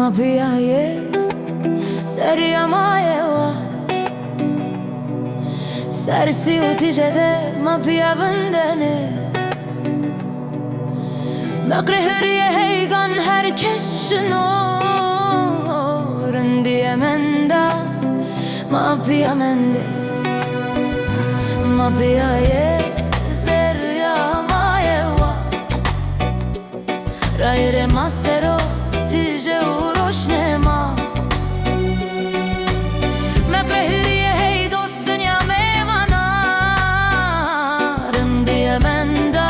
piaye seria maewa Sersi utijede ma pia vendene Makrehriye heygan herkes şunurun diyemenda Ma pia mende Ma piaye seria maewa Raire masero tije urošnema Me prehriye hey dost dünya mevana Rındiye menda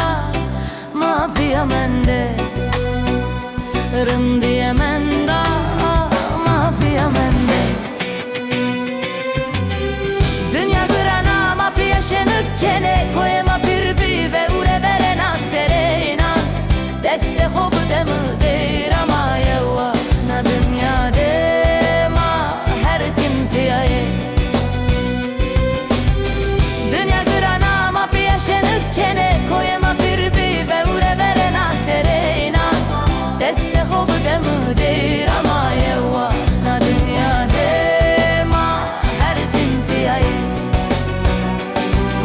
ma piya mende Rındiye menda ma piya mende Dünya grana ma piya şenük kene Koyema pirbi ve ure verena serena Deste hob demı derama yewa Na dünya dema her tim piyaye Dünya grana ma piya şenük kene Koyema pirbi ve ure verena serena Deste hob demı derama yewa Na dünya dema her tim piyaye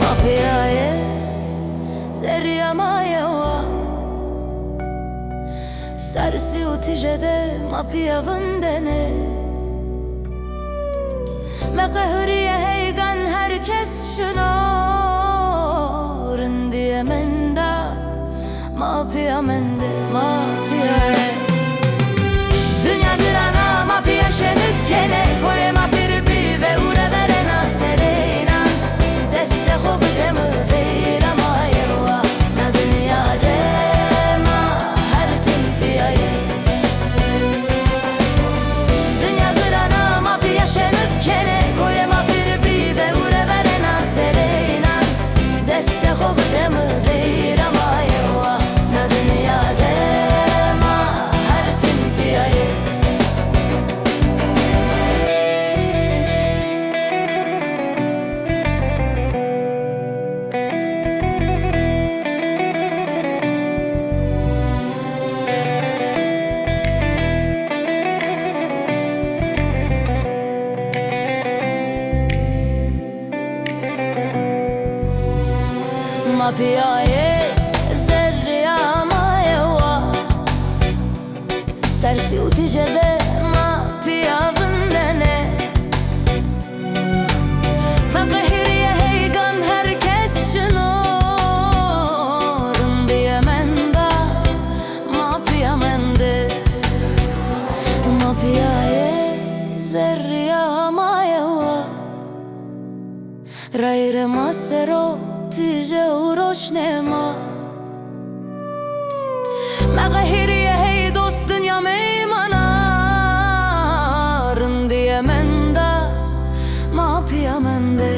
Ma piyaye seria ma yewa Sersi utijede ma pia vendene Me qehriye heygan herkes şunurun diyemenda Ma pia mende ma pia Dünya grana ma pia şenük kene Koyema pirbi ve ure verena serena Deste hob demı vera ma yewa Na dünya dema her tim piyaye Dünya grana ma pia şenük kene Koyema pirbi ve ure verena serena Deste hob demı vera ma yewa Na dünya dema her tim piyaye Ma piaye zerria ma yewa Sersi utijede ma pia vendene Ma qehriye heygan herkes şunurun diyemenda Ma pia mende Ma piaye zerria ma yewa Raire masero tije urošnema Me qehriye hey dost dünya meymana Rındiye menda ma piya mende